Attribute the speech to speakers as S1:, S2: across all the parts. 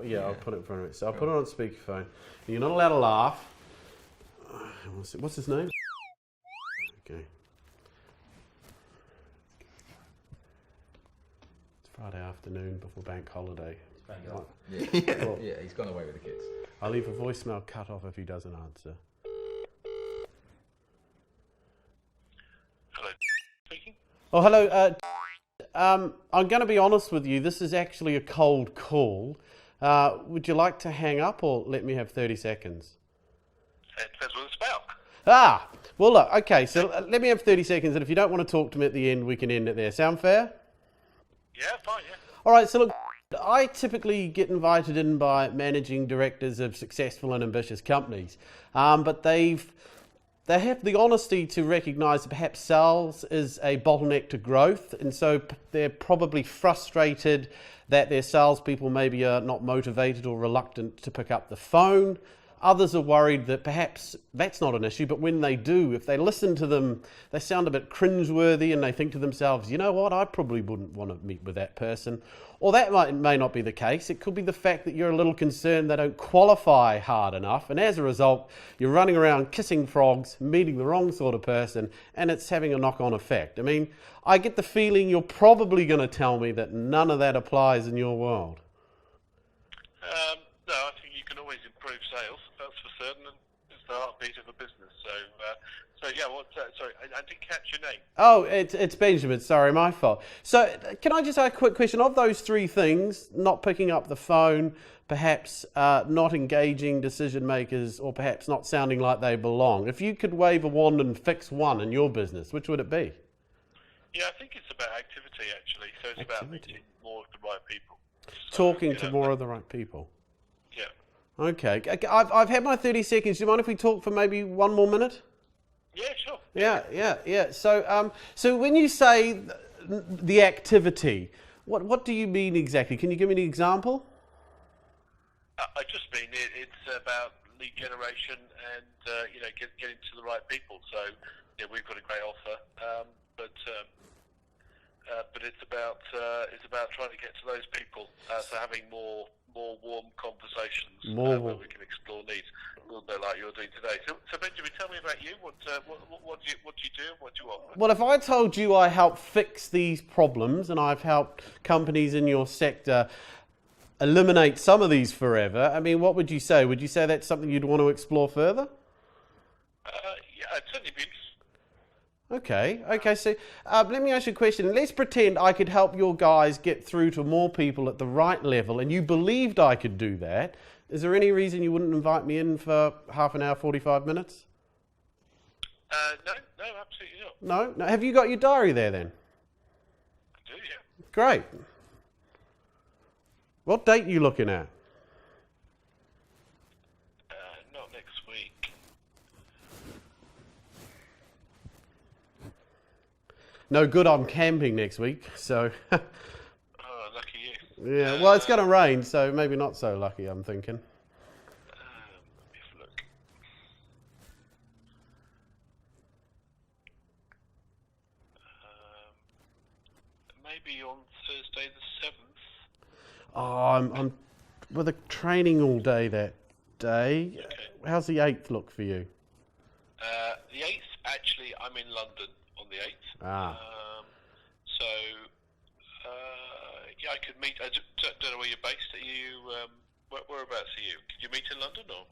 S1: Yeah, I'll put it in front of it. So I'll put it on speakerphone. You're not allowed to laugh. What's his name? Okay. It's Friday afternoon before bank holiday.
S2: Yeah, he's gone away with the kids.
S1: I'll leave a voicemail cut off if he doesn't answer.
S3: Hello, speaking.
S1: Oh, hello. I'm going to be honest with you. This is actually a cold call. Would you like to hang up or let me have 30 seconds?
S3: It depends what it's about.
S1: Well, look, okay, so let me have 30 seconds, and if you don't want to talk to me at the end, we can end it there. Sound fair?
S3: Yeah, fine, yeah.
S1: All right, so look, I typically get invited in by managing directors of successful and ambitious companies, but they have the honesty to recognise that perhaps sales is a bottleneck to growth, and so they're probably frustrated that their salespeople maybe are not motivated or reluctant to pick up the phone. Others are worried that perhaps that's not an issue, but when they do, if they listen to them, they sound a bit cringeworthy and they think to themselves, you know what, I probably wouldn't want to meet with that person. Or that may not be the case. It could be the fact that you're a little concerned they don't qualify hard enough, and as a result, you're running around kissing frogs, meeting the wrong sort of person, and it's having a knock-on effect. I mean, I get the feeling you're probably going to tell me that none of that applies in your world.
S3: No, I think you can always improve sales, that's for certain, and it's the heartbeat of a business. So yeah, sorry, I didn't catch your name.
S1: Oh, it's Benjamin. Sorry, my fault. So can I just ask a quick question? Of those three things, not picking up the phone, perhaps not engaging decision makers, or perhaps not sounding like they belong, if you could wave a wand and fix one in your business, which would it be?
S3: Yeah, I think it's about activity, actually. So it's about meeting more of the right people.
S1: Talking to more of the right people.
S3: Yeah.
S1: Okay. I've had my 30 seconds. Do you mind if we talk for maybe one more minute?
S3: Yeah, sure.
S1: Yeah. So when you say the activity, what do you mean exactly? Can you give me an example?
S3: I just mean it's about lead generation and getting to the right people. So yeah, we've got a great offer, but it's about trying to get to those people. So having more warm conversations where we can explore needs, a little bit like you're doing today. So Benjamin, tell me about you. What do you do? And what do you offer?
S1: Well, if I told you I help fix these problems and I've helped companies in your sector eliminate some of these forever, I mean, what would you say? Would you say that's something you'd want to explore further?
S3: Yeah, I'd certainly be interested.
S1: Okay. So let me ask you a question. Let's pretend I could help your guys get through to more people at the right level, and you believed I could do that. Is there any reason you wouldn't invite me in for half an hour, 45 minutes?
S3: No, absolutely not.
S1: No. Have you got your diary there then?
S3: I do, yeah.
S1: Great. What date are you looking at?
S3: Not next week.
S1: No good, I'm camping next week, so...
S3: Oh, lucky you.
S1: Yeah, well, it's going to rain, so maybe not so lucky, I'm thinking.
S3: Let me have a look. Maybe on Thursday the 7th.
S1: Oh, I'm with a training all day that day.
S3: Okay.
S1: How's the 8th look for you?
S3: The 8th, actually, I'm in London on the 8th. Yeah, I could meet. I don't know where you're based. Are you? Whereabouts are you? Could you meet in London or?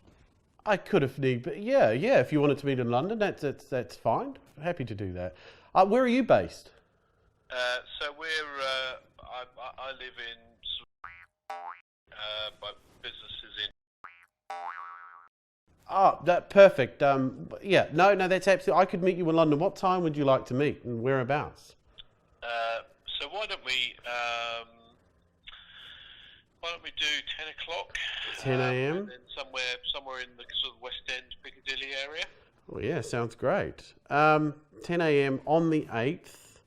S1: I could if need, but yeah. If you wanted to meet in London, that's fine. Happy to do that. Where are you based?
S3: So I live in. My business is in.
S1: Oh, that perfect. Yeah, no, that's absolutely. I could meet you in London. What time would you like to meet, and whereabouts?
S3: So why don't we do 10 o'clock?
S1: 10 a.m.
S3: And then somewhere in the sort of West End, Piccadilly area.
S1: Well, yeah, sounds great. 10 a.m. on the 8th.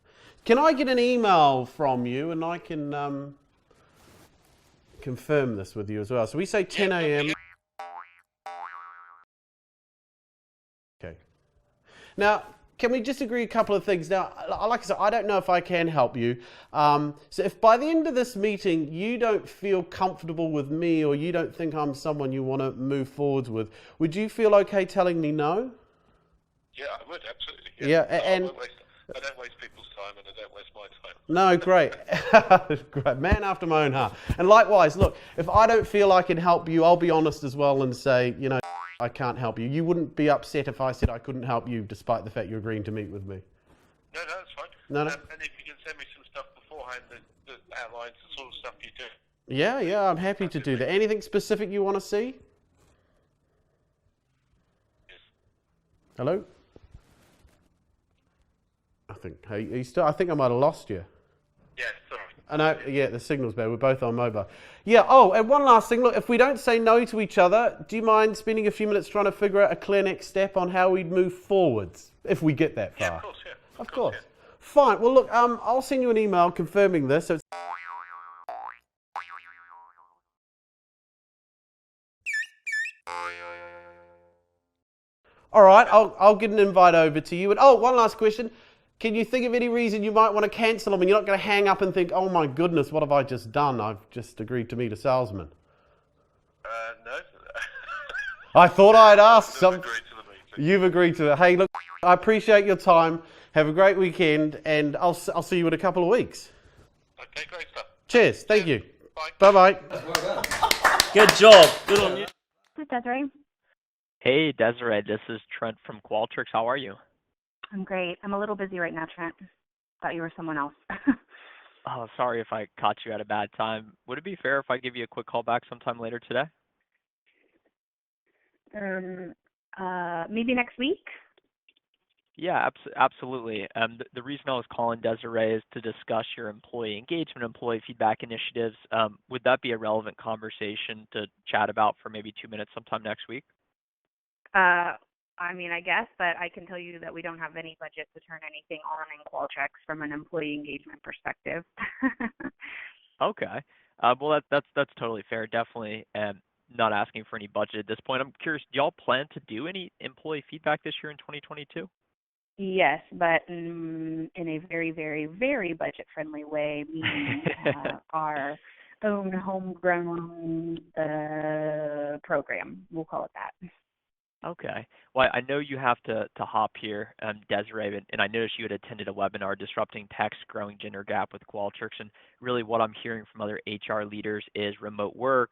S1: Can I get an email from you, and I can confirm this with you as well? So we say 10 a.m. Okay. Now, can we just agree a couple of things? Now, like I said, I don't know if I can help you. So if by the end of this meeting you don't feel comfortable with me or you don't think I'm someone you want to move forwards with, would you feel okay telling me no?
S3: Yeah, I would, absolutely.
S1: Yeah,
S3: I don't waste people's time and I don't waste my time.
S1: No, great. Great. Man after my own heart. And likewise, look, if I don't feel I can help you, I'll be honest as well and say, I can't help you. You wouldn't be upset if I said I couldn't help you despite the fact you're agreeing to meet with me.
S3: No, that's fine.
S1: No.
S3: And if you can send me some stuff beforehand that outlines the sort of stuff you do.
S1: Yeah, I'm happy to do that. Anything specific you want to see?
S3: Yes.
S1: Hello? I think I might have lost you.
S3: Yeah, sorry.
S1: I know, yeah, the signal's bad. We're both on mobile. Yeah, and one last thing. Look, if we don't say no to each other, do you mind spending a few minutes trying to figure out a clear next step on how we'd move forwards, if we get that far?
S3: Yeah, of course, yeah.
S1: Of course.
S3: Yeah.
S1: Fine. Well, look, I'll send you an email confirming this. So it's all right, I'll get an invite over to you. And one last question. Can you think of any reason you might want to cancel them and you're not going to hang up and think, oh my goodness, what have I just done? I've just agreed to meet a salesman.
S3: No.
S1: I thought I'd ask some.
S3: Agreed to the meeting.
S1: You've agreed to it. Hey, look, I appreciate your time. Have a great weekend and I'll see you in a couple of weeks.
S3: Okay, great stuff.
S1: Cheers. Thank you.
S3: Bye.
S1: Bye-bye.
S2: Well done.
S4: Good job. Good on you.
S5: This is Desiree.
S4: Hey, Desiree, this is Trent from Qualtrics. How are you?
S5: I'm great. I'm a little busy right now, Trent. Thought you were someone else.
S4: Oh, sorry if I caught you at a bad time. Would it be fair if I give you a quick call back sometime later today?
S5: Maybe next week?
S4: Yeah, absolutely. The reason I was calling Desiree is to discuss your employee engagement, employee feedback initiatives. Would that be a relevant conversation to chat about for maybe 2 minutes sometime next week?
S5: I guess, but I can tell you that we don't have any budget to turn anything on in Qualtrics from an employee engagement perspective.
S4: Okay. Well, that's totally fair. Definitely not asking for any budget at this point. I'm curious, do y'all plan to do any employee feedback this year in 2022?
S5: Yes, but in a very, very, very budget-friendly way, meaning our own homegrown program. We'll call it that.
S4: Okay. Well, I know you have to hop here, Desiree, and I noticed you had attended a webinar, Disrupting Tech's Growing Gender Gap with Qualtrics, and really what I'm hearing from other HR leaders is remote work,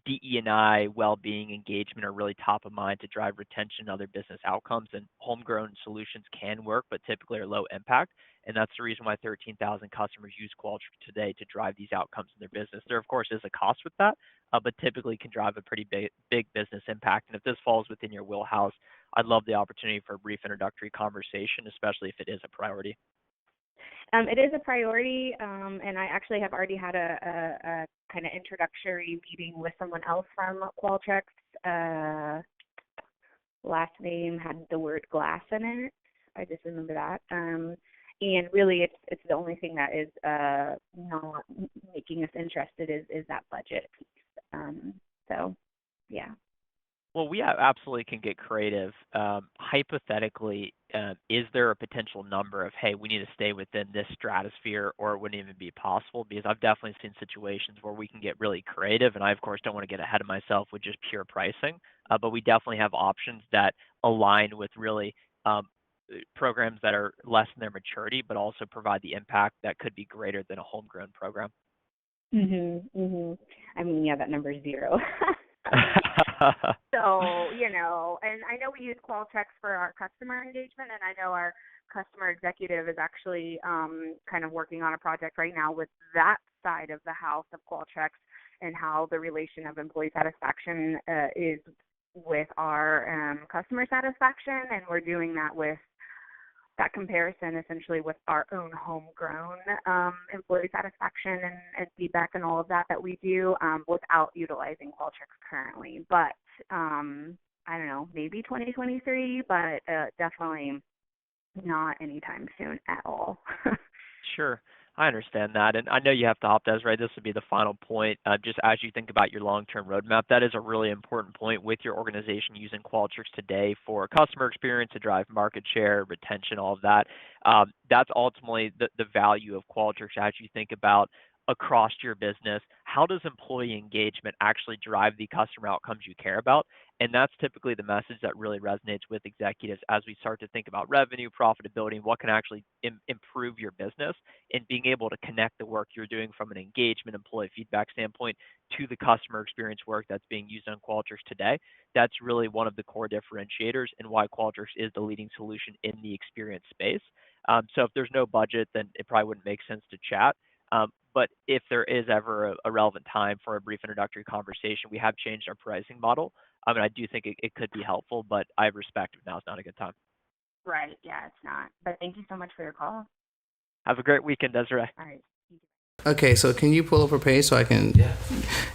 S4: DE&I, well-being, engagement are really top of mind to drive retention and other business outcomes, and homegrown solutions can work, but typically are low impact, and that's the reason why 13,000 customers use Qualtrics today to drive these outcomes in their business. There, of course, is a cost with that, but typically can drive a pretty big business impact. And if this falls within your wheelhouse, I'd love the opportunity for a brief introductory conversation, especially if it is a priority.
S5: It is a priority, and I actually have already had a kind of introductory meeting with someone else from Qualtrics. Last name had the word glass in it. I just remember that. And really, it's the only thing that is not making us interested is that budget piece. So, yeah.
S4: Well, we absolutely can get creative. Hypothetically, is there a potential number of, hey, we need to stay within this stratosphere, or it wouldn't even be possible? Because I've definitely seen situations where we can get really creative, and I, of course, don't want to get ahead of myself with just pure pricing, but we definitely have options that align with really programs that are less in their maturity, but also provide the impact that could be greater than a homegrown program.
S5: Yeah, that number is 0. So, and I know we use Qualtrics for our customer engagement, and I know our customer executive is actually kind of working on a project right now with that side of the house of Qualtrics and how the relation of employee satisfaction is with our customer satisfaction, and we're doing that with that comparison essentially with our own homegrown employee satisfaction and feedback and all of that we do without utilizing Qualtrics currently. But I don't know, maybe 2023, but definitely not anytime soon at all.
S4: Sure. I understand that. And I know you have to hop, Desiree. This would be the final point. Just as you think about your long-term roadmap, that is a really important point with your organization using Qualtrics today for customer experience to drive market share, retention, all of that. That's ultimately the value of Qualtrics as you think about across your business. How does employee engagement actually drive the customer outcomes you care about? And that's typically the message that really resonates with executives as we start to think about revenue, profitability, and what can actually improve your business, and being able to connect the work you're doing from an engagement, employee feedback standpoint to the customer experience work that's being used on Qualtrics today. That's really one of the core differentiators and why Qualtrics is the leading solution in the experience space. So if there's no budget, then it probably wouldn't make sense to chat. But if there is ever a relevant time for a brief introductory conversation, we have changed our pricing model. I mean, I do think it could be helpful, but I respect if now's not a good time.
S5: Right. Yeah, it's not. But thank you so much for your call.
S4: Have a great weekend, Desiree.
S5: All right.
S6: Okay, so can you pull up her page so I can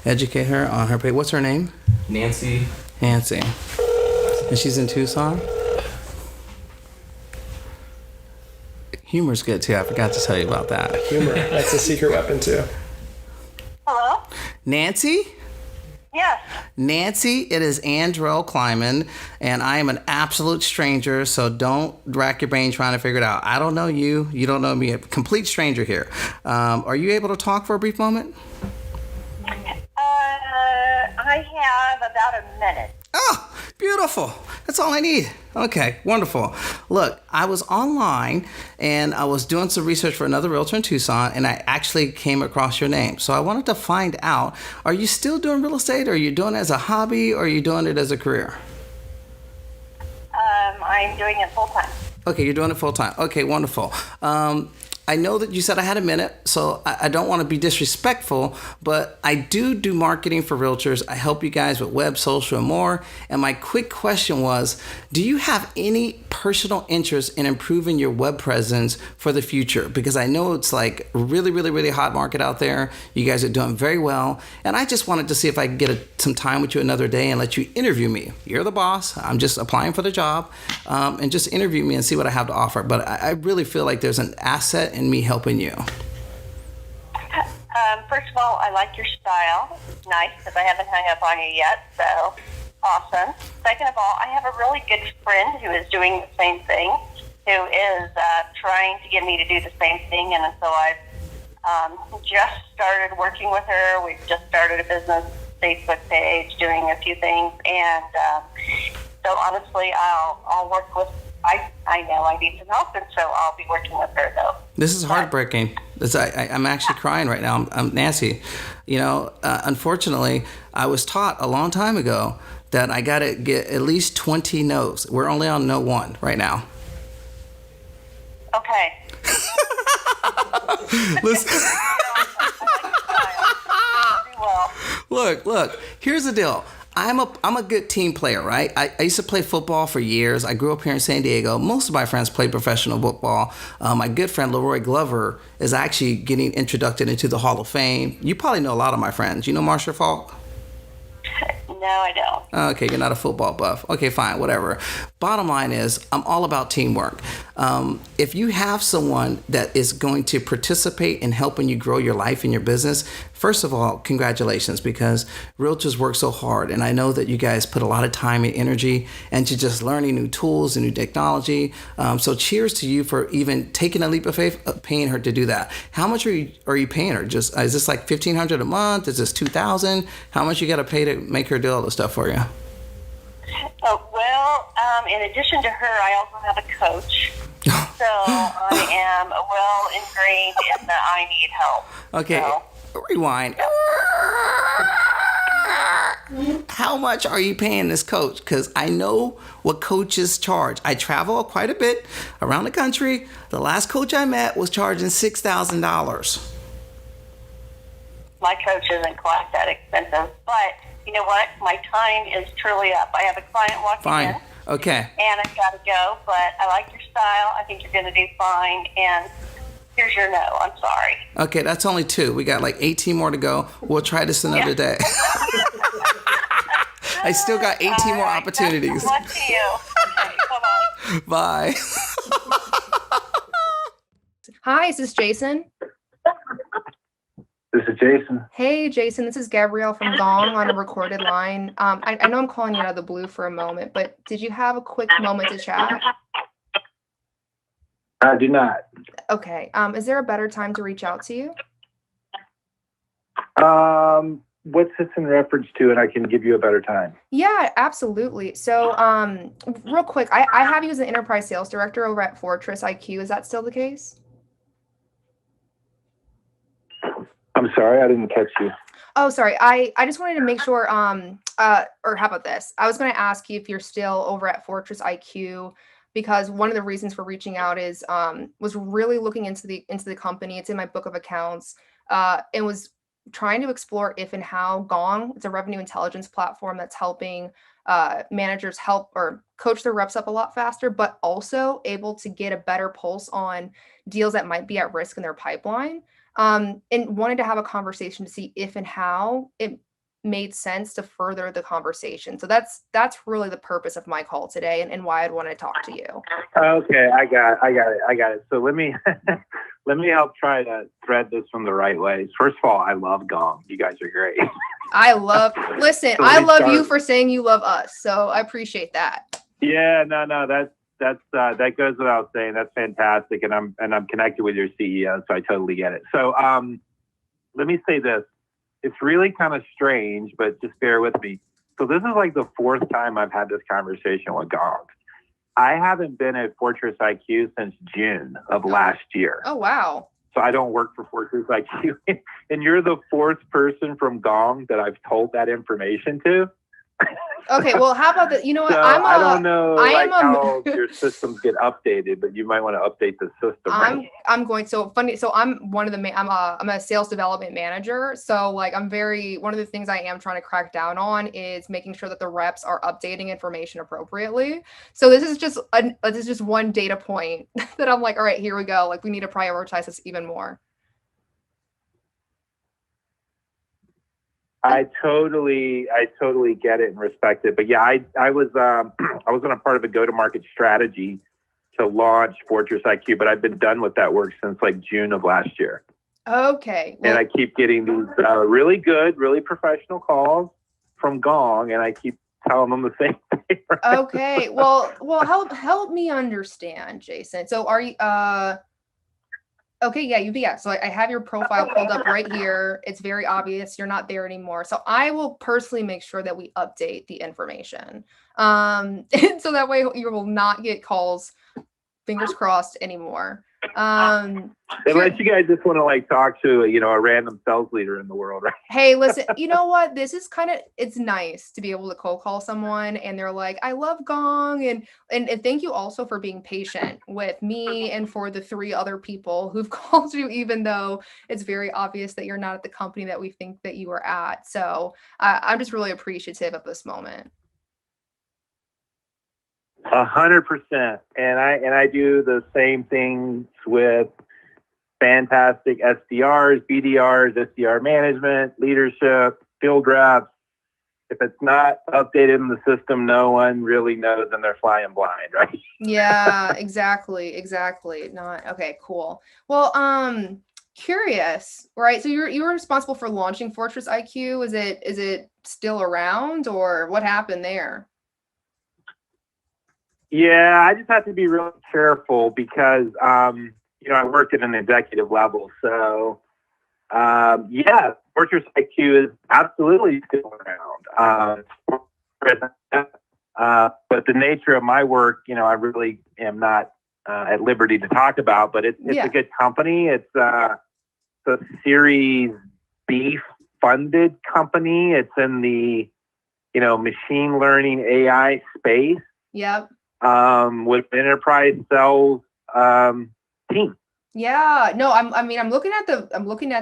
S6: educate her on her page? What's her name?
S7: Nancy.
S6: Nancy. And she's in Tucson? Humor's good too. I forgot to tell you about that.
S7: Humor. That's a secret weapon too.
S8: Hello?
S6: Nancy?
S8: Yes.
S6: Nancy, it is Andrell Kleiman, and I am an absolute stranger, so don't rack your brain trying to figure it out. I don't know you. You don't know me. A complete stranger here. Are you able to talk for a brief moment?
S8: I have about a minute.
S6: Oh, beautiful. That's all I need. Okay, wonderful. Look, I was online and I was doing some research for another realtor in Tucson, and I actually came across your name. So I wanted to find out, are you still doing real estate? Or are you doing it as a hobby, or are you doing it as a career?
S8: I'm doing it full time.
S6: Okay, you're doing it full time. Okay, wonderful. I know that you said I had a minute, so I don't want to be disrespectful, but I do marketing for realtors. I help you guys with web, social, and more. And my quick question was, do you have any personal interest in improving your web presence for the future? Because I know it's like really, really, really hot market out there. You guys are doing very well. And I just wanted to see if I could get some time with you another day and let you interview me. You're the boss. I'm just applying for the job, and just interview me and see what I have to offer. But I really feel like there's an asset in me helping you.
S8: First of all, I like your style. Nice, because I haven't hung up on you yet, so awesome. Second of all, I have a really good friend who is doing the same thing, who is trying to get me to do the same thing, and so I've just started working with her. We've just started a business Facebook page, doing a few things, and so honestly, I'll work with. I know I need some help, and so I'll be working with her, though.
S6: This is heartbreaking. I'm actually crying right now. I'm Nancy. You know, unfortunately, I was taught a long time ago that I got to get at least 20 no's. We're only on no 1 right now.
S8: Okay.
S6: Listen. Look. Here's the deal. I'm a good team player, right? I used to play football for years. I grew up here in San Diego. Most of my friends play professional football. My good friend Leroy Glover is actually getting introduced into the Hall of Fame. You probably know a lot of my friends. You know Marsha Falk?
S8: No, I don't.
S6: Okay, you're not a football buff. Okay, fine, whatever. Bottom line is, I'm all about teamwork. If you have someone that is going to participate in helping you grow your life and your business, first of all, congratulations, because realtors work so hard. And I know that you guys put a lot of time and energy into just learning new tools and new technology. So cheers to you for even taking a leap of faith, paying her to do that. How much are you paying her? Just is this like $1,500 a month? Is this $2,000? How much you got to pay to make her do all this stuff for you?
S8: In addition to her, I also have a coach. So I am well ingrained in the I need help.
S6: Okay, so. Rewind. How much are you paying this coach? Because I know what coaches charge. I travel quite a bit around the country. The last coach I met was charging $6,000.
S8: My coach isn't quite that expensive, but you know what? My time is truly up. I have a client walking in.
S6: Okay.
S8: And I've got to go, but I like your style. I think you're going to do fine. And here's your no. I'm sorry. Okay,
S6: that's only 2. We got like 18 more to go. We'll try this another day. I still got 18 more opportunities.
S8: Good to you. Okay, bye-bye.
S6: Bye.
S9: Hi, is this Jason? Jason.
S10: Hey, Jason, this is Gabrielle from Gong on a recorded line. I know I'm calling you out of the blue for a moment, but did you have a quick moment to chat?
S9: I do not.
S10: Okay. Is there a better time to reach out to you?
S9: What's this in reference to? And I can give you a better time.
S10: Yeah, absolutely. So, real quick, I have you as an enterprise sales director over at Fortress IQ. Is that still the case?
S9: I'm sorry, I didn't catch you.
S10: Oh, sorry. I just wanted to make sure, or how about this? I was going to ask you if you're still over at Fortress IQ, because one of the reasons for reaching out is was really looking into the company. It's in my book of accounts, and was trying to explore if and how Gong, it's a revenue intelligence platform that's helping managers help or coach their reps up a lot faster, but also able to get a better pulse on deals that might be at risk in their pipeline. And wanted to have a conversation to see if and how it made sense to further the conversation. So that's really the purpose of my call today, and why I'd want to talk to you.
S9: Okay, I got it. So let me let me help try to thread this from the right way. First of all, I love Gong. You guys are great.
S10: I love you for saying you love us. So I appreciate that.
S9: Yeah, no, that goes without saying. That's fantastic, and I'm connected with your CEO, so I totally get it. So let me say this: it's really kind of strange, but just bear with me. So this is like the fourth time I've had this conversation with Gong. I haven't been at Fortress IQ since June of last year.
S10: Oh wow!
S9: So I don't work for Fortress IQ, and you're the fourth person from Gong that I've told that information to.
S10: Okay, well, how about that? You know what?
S9: So I don't know how your systems get updated, but you might want to update the system.
S10: I'm going so funny. So I'm one of the I'm a sales development manager. So like one of the things I am trying to crack down on is making sure that the reps are updating information appropriately. So this is just one data point that I'm like, all right, here we go. Like we need to prioritize this even more.
S9: I totally get it and respect it. But yeah, I was on a part of a go-to-market strategy to launch Fortress IQ, but I've been done with that work since like June of last year.
S10: Okay.
S9: Well, and I keep getting these really good, really professional calls from Gong, and I keep telling them the same thing. Right?
S10: Okay. Well, help me understand, Jason. So are you okay, yeah. So I have your profile pulled up right here. It's very obvious you're not there anymore. So I will personally make sure that we update the information. And so that way you will not get calls, fingers crossed, anymore.
S9: Unless you guys just want to like talk to a random sales leader in the world, right?
S10: Hey, listen, you know what? This is it's nice to be able to cold call someone and they're like, I love Gong. And thank you also for being patient with me and for the 3 other people who've called you, even though it's very obvious that you're not at the company that we think that you are at. So I'm just really appreciative of this moment.
S9: 100%. And I do the same things with fantastic SDRs, BDRs, SDR management, leadership, field reps. If it's not updated in the system, no one really knows and they're flying blind, right?
S10: Yeah, exactly. Not okay, cool. Well, curious, right? So you were responsible for launching Fortress IQ. Is it still around, or what happened there?
S9: Yeah, I just have to be really careful because, I work at an executive level. So, yeah, Fortress IQ is absolutely still around. But the nature of my work, I really am not at liberty to talk about, but it's a good company. It's a Series B funded company. It's in the, machine learning AI space.
S10: Yep.
S9: With enterprise sales team.
S10: Yeah, no, I'm looking at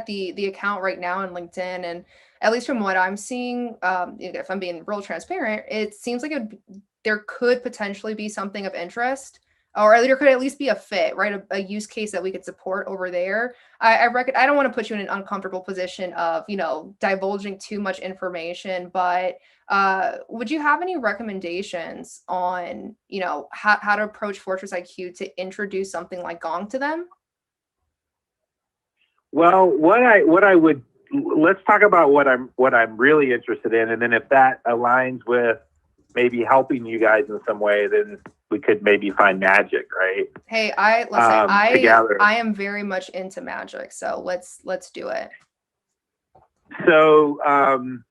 S10: the account right now on LinkedIn, and at least from what I'm seeing, if I'm being real transparent, it seems like there could potentially be something of interest, or there could at least be a fit, right? A use case that we could support over there. I don't want to put you in an uncomfortable position of, divulging too much information, but would you have any recommendations on, how to approach Fortress IQ to introduce something like Gong to them?
S9: Well, what I would let's talk about what I'm really interested in, and then if that aligns with maybe helping you guys in some way, then we could maybe find magic, right?
S10: Hey, I
S9: together.
S10: am very much into magic, so let's do it.
S9: So I'm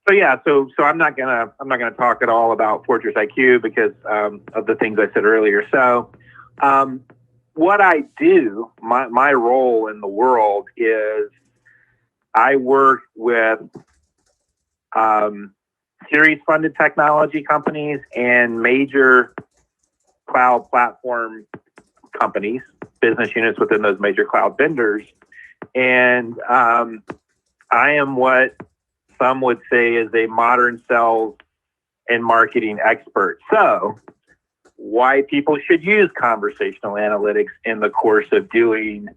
S9: not gonna talk at all about Fortress IQ because of the things I said earlier. So what I do, my role in the world is I work with series funded technology companies and major cloud platform companies, business units within those major cloud vendors. And I am what some would say is a modern sales and marketing expert. So why people should use conversational analytics in the course of doing,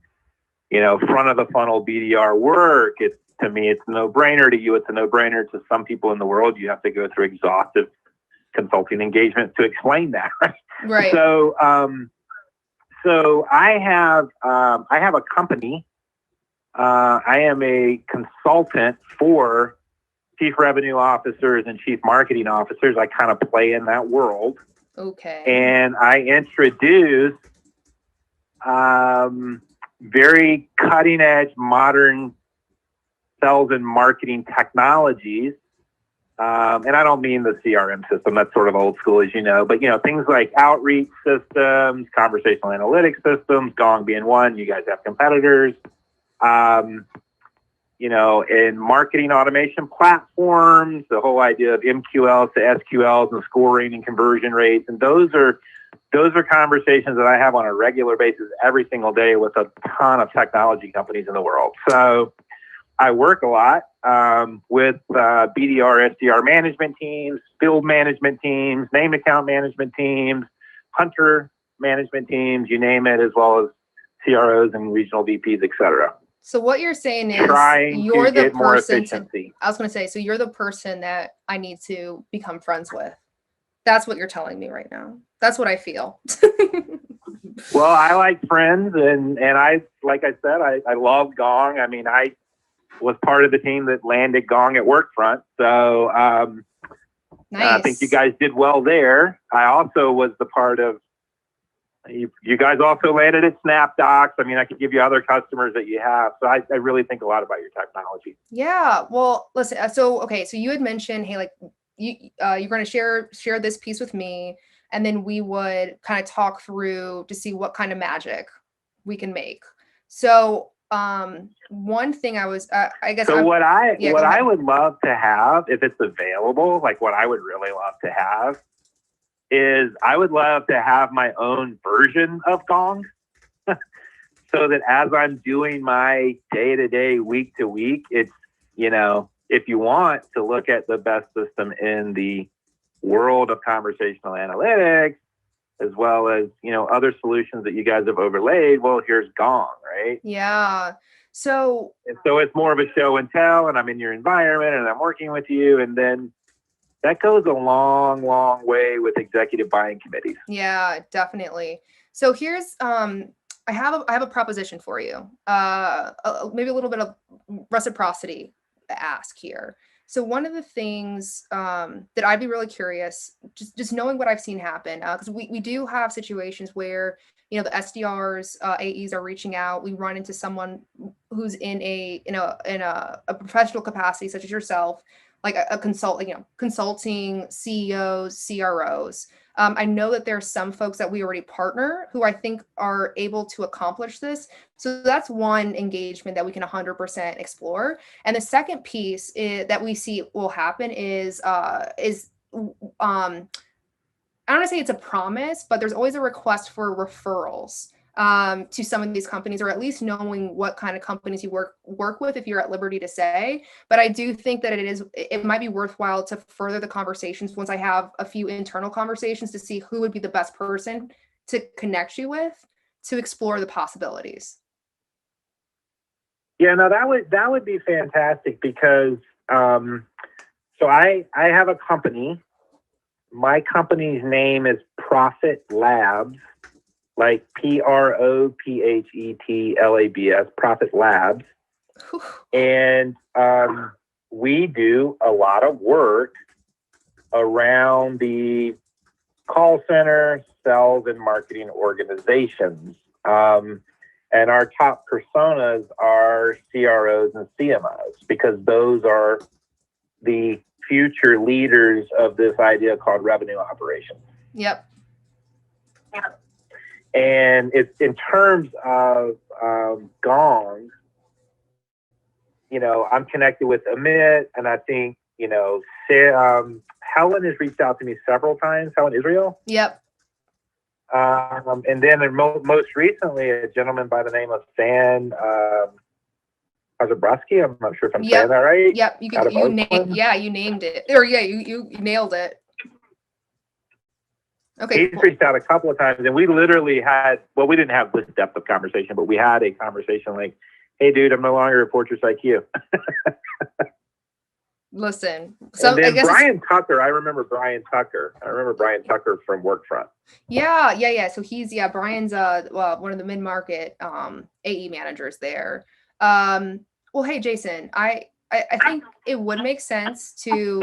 S9: front of the funnel BDR work. To me, it's a no-brainer. To you, it's a no-brainer. To some people in the world, you have to go through exhaustive consulting engagements to explain that.
S10: Right.
S9: So I have a company. I am a consultant for chief revenue officers and chief marketing officers. I kind of play in that world.
S10: Okay.
S9: And I introduce very cutting edge modern sales and marketing technologies. And I don't mean the CRM system. That's sort of old school, as you know. But, things like outreach systems, conversational analytics systems, Gong being one. You guys have competitors. In marketing automation platforms, the whole idea of MQLs to SQLs and scoring and conversion rates. And those are conversations that I have on a regular basis every single day with a ton of technology companies in the world. So I work a lot with BDR, SDR management teams, field management teams, named account management teams, hunter management teams, you name it, as well as CROs and regional VPs, et cetera.
S10: So what you're saying is
S9: you're the person
S10: I was going to say, so you're the person that I need to become friends with. That's what you're telling me right now. That's what I feel.
S9: Well, I like friends, and I, like I said, I love Gong. I mean, I was part of the team that landed Gong at Workfront. So
S10: nice.
S9: I think you guys did well there. I also was the part of, you guys also landed at SnapDocs. I mean, I could give you other customers that you have. So I really think a lot about your technology.
S10: Yeah. Well, listen, so you had mentioned, hey, like you're going to share this piece with me, and then we would kind of talk through to see what kind of magic we can make. So one thing I was, I guess.
S9: So what I would love to have, if it's available, like what I would really love to have is I would love to have my own version of Gong so that as I'm doing my day-to-day, week-to-week, it's, if you want to look at the best system in the world of conversational analytics, as well as, other solutions that you guys have overlaid, well, here's Gong, right?
S10: Yeah. So
S9: it's more of a show and tell, and I'm in your environment and I'm working with you. And then that goes a long, long way with executive buying committees.
S10: Yeah, definitely. So here's, I have a proposition for you. Maybe a little bit of reciprocity ask here. So one of the things that I'd be really curious, just knowing what I've seen happen, because we do have situations where, the SDRs, AEs are reaching out. We run into someone who's in a professional capacity, such as yourself, like a consulting CEOs, CROs. I know that there are some folks that we already partner who I think are able to accomplish this. So that's one engagement that we can 100% explore. And the second piece that we see will happen is I don't want to say it's a promise, but there's always a request for referrals to some of these companies, or at least knowing what kind of companies you work with, if you're at liberty to say. But I do think that it might be worthwhile to further the conversations once I have a few internal conversations to see who would be the best person to connect you with to explore the possibilities.
S9: Yeah, no, that would be fantastic because so I have a company. My company's name is Profit Labs, like PROPHET LABS, Profit Labs. And we do a lot of work around the call center, sales, and marketing organizations. And our top personas are CROs and CMOs, because those are the future leaders of this idea called revenue operations.
S10: Yep.
S9: And it's in terms of Gong, you know, I'm connected with Amit, and I think, you know, Helen has reached out to me several times, Helen Israel.
S10: Yep.
S9: And then most recently, a gentleman by the name of Stan Zabrowski. I'm not sure if I'm saying that right.
S10: Yep. You named it. Or yeah, you nailed it. Okay.
S9: He's reached out a couple of times, and we literally had, well, we didn't have this depth of conversation, but we had a conversation like, hey, dude, I'm no longer at Fortress IQ.
S10: Listen.
S9: So and then Brian Tucker, I remember Brian Tucker from Workfront.
S10: Yeah. So he's, Brian's one of the mid-market AE managers there. Well, hey, Jason, I think it would make sense to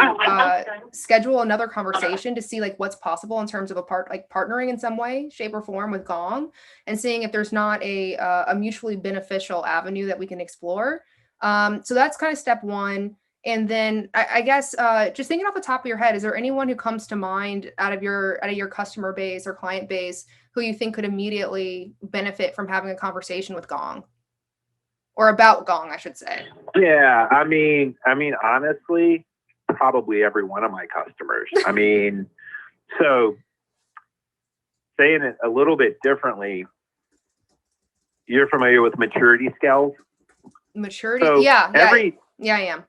S10: schedule another conversation to see like what's possible in terms of partnering in some way, shape, or form with Gong, and seeing if there's not a mutually beneficial avenue that we can explore. So that's kind of step one. And then I guess just thinking off the top of your head, is there anyone who comes to mind out of your customer base or client base who you think could immediately benefit from having a conversation with Gong? Or about Gong, I should say.
S9: Yeah, I mean, honestly, probably every one of my customers. I mean, so saying it a little bit differently, you're familiar with maturity scales?
S10: Maturity?
S9: So
S10: yeah, I am.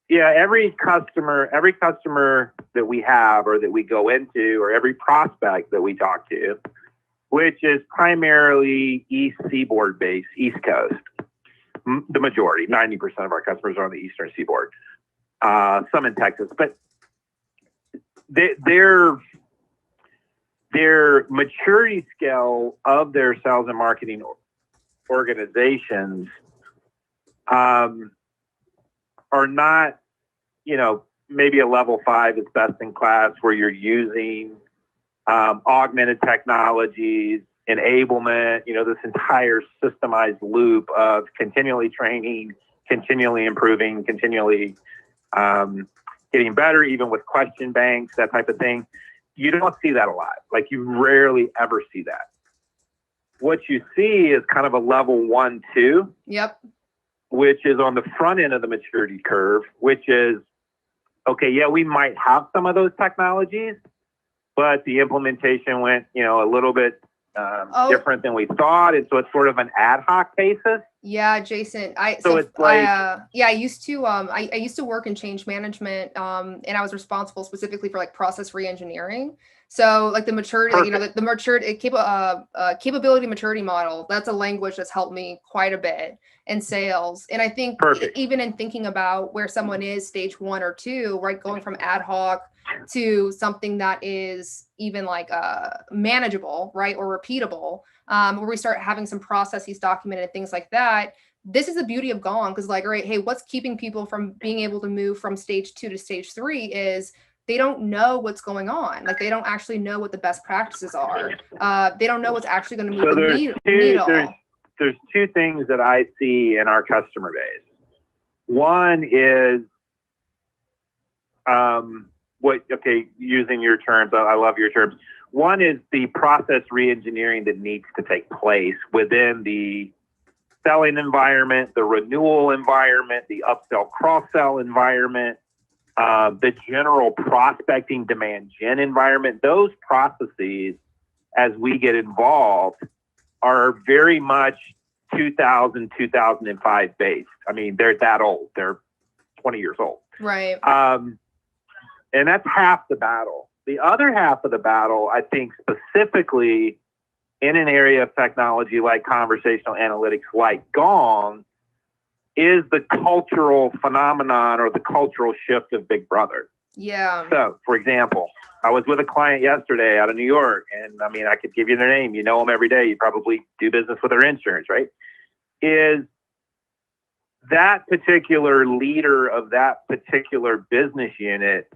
S9: Yeah, every customer that we have or that we go into, or every prospect that we talk to, which is primarily East Seaboard based, East Coast. The majority, 90% of our customers are on the Eastern Seaboard, some in Texas, but their maturity scale of their sales and marketing organizations are not, you know, maybe a level 5 is best in class, where you're using augmented technologies, enablement, you know, this entire systemized loop of continually training, continually improving, continually getting better, even with question banks, that type of thing. You don't see that a lot. Like, you rarely ever see that. What you see is kind of a level 1, 2.
S10: Yep.
S9: Which is on the front end of the maturity curve, which is, okay, yeah, we might have some of those technologies, but the implementation went, you know, a little bit different than we thought. And so it's sort of an ad hoc basis.
S10: Yeah, Jason. I used to work in change management, and I was responsible specifically for like process reengineering. So like the maturity, you know, the maturity capability maturity model, that's a language that's helped me quite a bit in sales. And I think even in thinking about where someone is stage 1 or 2, right, going from ad hoc to something that is even like manageable, right, or repeatable, where we start having some processes documented and things like that. This is the beauty of Gong, because like, all right, hey, what's keeping people from being able to move from stage 2 to stage 3 is they don't know what's going on. Like, they don't actually know what the best practices are. They don't know what's actually going to move the needle.
S9: There's two things that I see in our customer base. One is using your terms, I love your terms. One is the process reengineering that needs to take place within the selling environment, the renewal environment, the upsell, cross-sell environment, the general prospecting demand gen environment. Those processes, as we get involved, are very much 2000, 2005 based. I mean, they're that old. They're 20 years old.
S10: Right.
S9: And that's half the battle. The other half of the battle, I think, specifically in an area of technology like conversational analytics, like Gong, is the cultural phenomenon or the cultural shift of Big Brother.
S10: Yeah.
S9: So, for example, I was with a client yesterday out of New York, and I mean, I could give you their name. You know them every day. You probably do business with their insurance, right? that particular leader of that particular business unit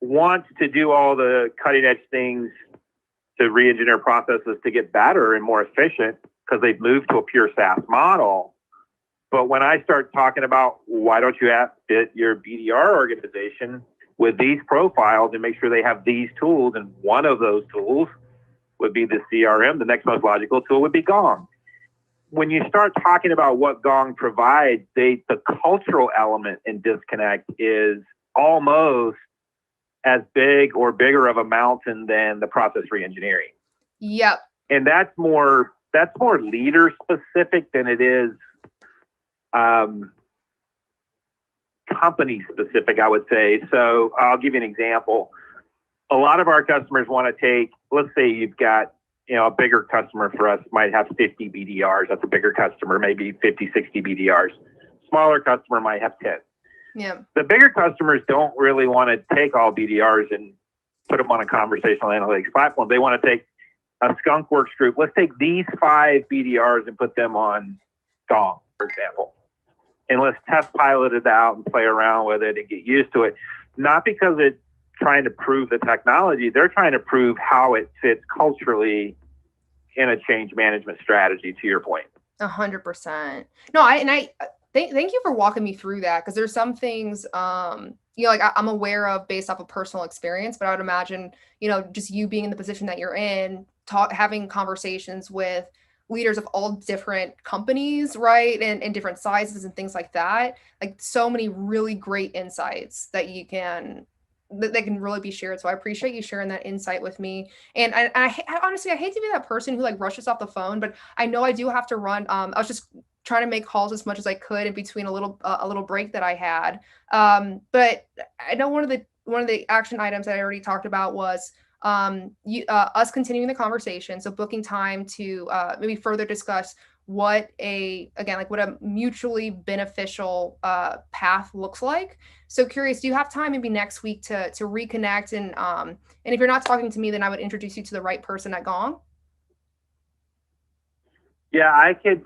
S9: wants to do all the cutting edge things to re-engineer processes to get better and more efficient because they've moved to a pure SaaS model. But when I start talking about why don't you fit your BDR organization with these profiles and make sure they have these tools, and one of those tools would be the CRM, the next most logical tool would be Gong. When you start talking about what Gong provides, the cultural element in Disconnect is almost as big or bigger of a mountain than the process reengineering.
S10: Yep.
S9: And that's more leader specific than it is company specific, I would say. So I'll give you an example. A lot of our customers want to take, let's say you've got, a bigger customer for us might have 50 BDRs. That's a bigger customer, maybe 50, 60 BDRs. Smaller customer might have 10.
S10: Yeah.
S9: The bigger customers don't really want to take all BDRs and put them on a conversational analytics platform. They want to take a Skunkworks group. Let's take these 5 BDRs and put them on Gong, for example. And let's test pilot it out and play around with it and get used to it. Not because it's trying to prove the technology. They're trying to prove how it fits culturally in a change management strategy, to your point.
S10: 100%. No, I thank you for walking me through that, because there's some things, like I'm aware of based off of personal experience, but I would imagine, just you being in the position that you're in, having conversations with leaders of all different companies, right? And different sizes and things like that. Like so many really great insights that that can really be shared. So I appreciate you sharing that insight with me. And I honestly, I hate to be that person who like rushes off the phone, but I know I do have to run. I was just trying to make calls as much as I could in between a little break that I had. But I know one of the action items that I already talked about was us continuing the conversation. So booking time to maybe further discuss what a mutually beneficial path looks like. So curious, do you have time maybe next week to reconnect? And if you're not talking to me, then I would introduce you to the right person at Gong.
S9: Yeah, I could.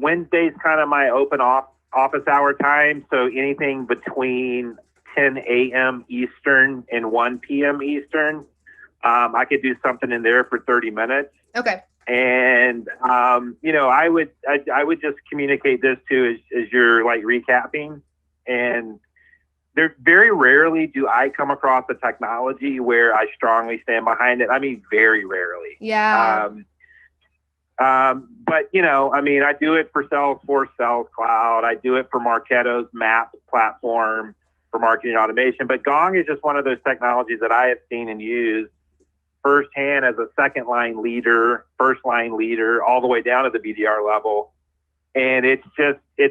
S9: Wednesday's kind of my open office hour time. So anything between 10 a.m. Eastern and 1 p.m. Eastern, I could do something in there for 30 minutes.
S10: Okay.
S9: And, I would just communicate this too as you're like recapping. And there very rarely do I come across a technology where I strongly stand behind it. I mean, very rarely.
S10: Yeah.
S9: But I do it for Salesforce Sales Cloud. I do it for Marketo's MAP platform for marketing automation. But Gong is just one of those technologies that I have seen and used firsthand as a second line leader, first line leader, all the way down to the BDR level. And it's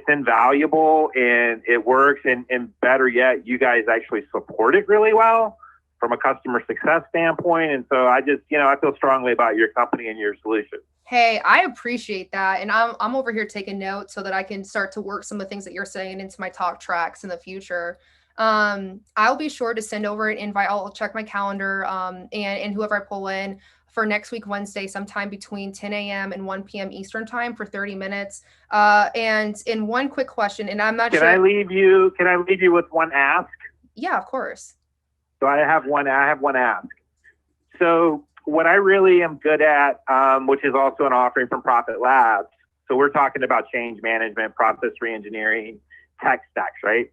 S9: invaluable and it works. And better yet, you guys actually support it really well from a customer success standpoint. And so I just, I feel strongly about your company and your solution.
S10: Hey, I appreciate that. And I'm over here taking notes so that I can start to work some of the things that you're saying into my talk tracks in the future. I'll be sure to send over an invite. I'll check my calendar and whoever I pull in for next week, Wednesday, sometime between 10 a.m. and 1 p.m. Eastern time for 30 minutes. And in one quick question, and I'm not sure. Can I leave you
S9: with one ask?
S10: Yeah, of course.
S9: So I have one ask. So what I really am good at, which is also an offering from Profit Labs. So we're talking about change management, process reengineering, tech stacks, right?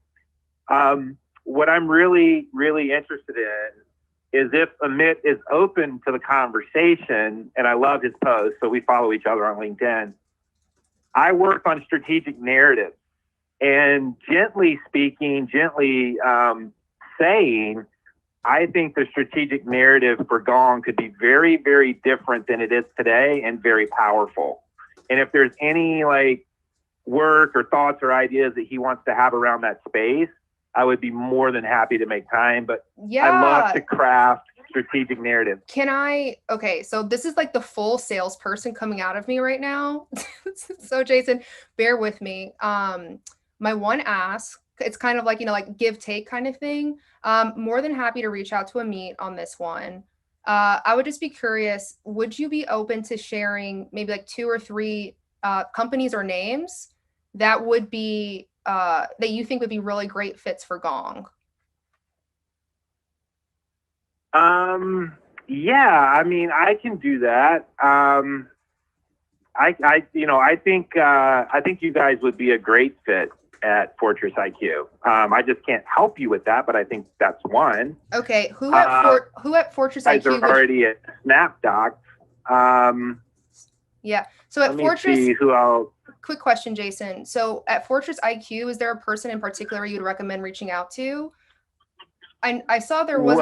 S9: What I'm really, really interested in is if Amit is open to the conversation, and I love his post, so we follow each other on LinkedIn. I work on strategic narratives, and gently saying, I think the strategic narrative for Gong could be very, very different than it is today and very powerful. And if there's any work or thoughts or ideas that he wants to have around that space, I would be more than happy to make time, but
S10: yeah.
S9: I love to craft strategic narrative.
S10: Okay, so this is like the full salesperson coming out of me right now. So Jason, bear with me. My one ask, it's kind of like, like give take kind of thing. More than happy to reach out to Amit on this one. I would just be curious, would you be open to sharing maybe 2 or 3 companies or names that would be that you think would be really great fits for Gong?
S9: Yeah, I mean, I can do that. I think you guys would be a great fit at Fortress IQ. I just can't help you with that, but I think that's one.
S10: Okay, who at Fortress
S9: guys
S10: IQ?
S9: are already at SnapDocs.
S10: Yeah. So at
S9: Let me
S10: Fortress,
S9: see who else.
S10: quick question, Jason. So at Fortress IQ, is there a person in particular you'd recommend reaching out to? I saw there was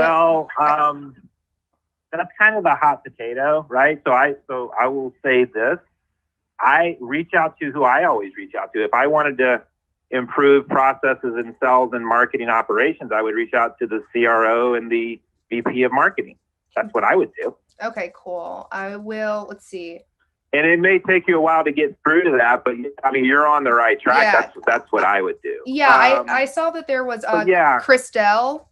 S9: that's kind of the hot potato, right? So I will say this. I reach out to who I always reach out to. If I wanted to improve processes in sales and marketing operations, I would reach out to the CRO and the VP of marketing. That's what I would do.
S10: Okay, cool. I will, let's see.
S9: And it may take you a while to get through to that, but I mean, you're on the right track.
S10: Yeah.
S9: That's what I would do.
S10: Yeah, I saw that there was Christelle.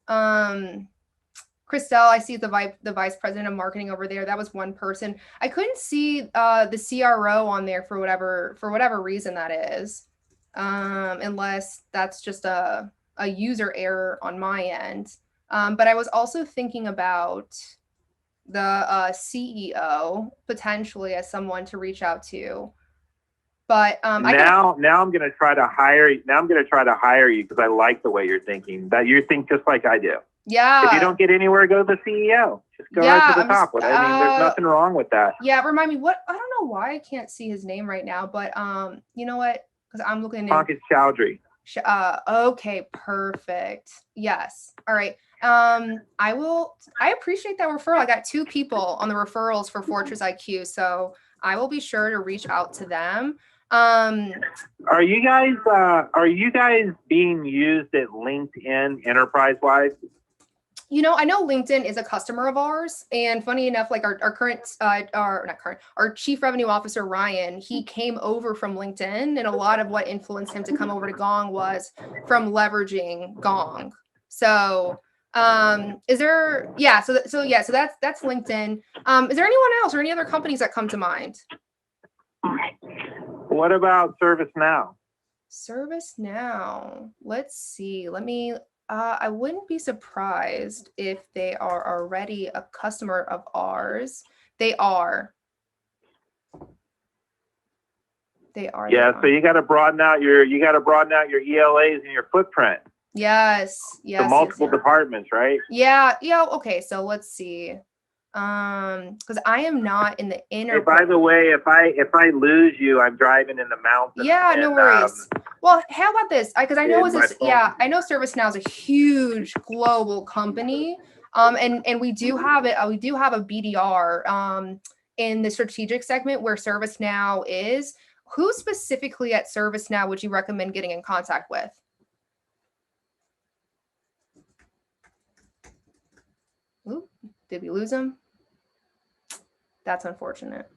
S10: Christelle, I see the vice president of marketing over there. That was one person. I couldn't see the CRO on there for whatever reason that is, unless that's just a user error on my end. But I was also thinking about the CEO potentially as someone to reach out to. But
S9: now I'm going to try to hire you. Now I'm going to try to hire you because I like the way you're thinking. That you think just like I do.
S10: Yeah.
S9: If you don't get anywhere, go to the CEO. Just go right to the top. I mean, there's nothing wrong with that.
S10: Yeah. Remind me what, I don't know why I can't see his name right now, but you know what? Because I'm looking at
S9: Pankaj Chowdhury.
S10: Okay, perfect. Yes. All right. I appreciate that referral. I got 2 people on the referrals for Fortress IQ, so I will be sure to reach out to them.
S9: Are you guys being used at LinkedIn enterprise-wise?
S10: You know, I know LinkedIn is a customer of ours, and funny enough, like our chief revenue officer, Ryan, he came over from LinkedIn, and a lot of what influenced him to come over to Gong was from leveraging Gong. So, so that's LinkedIn. Is there anyone else or any other companies that come to mind?
S9: What about ServiceNow?
S10: ServiceNow. Let's see. I wouldn't be surprised if they are already a customer of ours. They are.
S9: Yeah, so you got to broaden out your ELAs and your footprint.
S10: Yes.
S9: To multiple departments, right?
S10: Yeah. Okay, so let's see. Because I am not in the inner.
S9: Hey, by the way, if I lose you, I'm driving in the mountains.
S10: Yeah, no worries. Well, how about this? Because I know I know ServiceNow is a huge global company. And we do have it. We do have a BDR in the strategic segment where ServiceNow is. Who specifically at ServiceNow would you recommend getting in contact with? Ooh, did we lose him? That's unfortunate.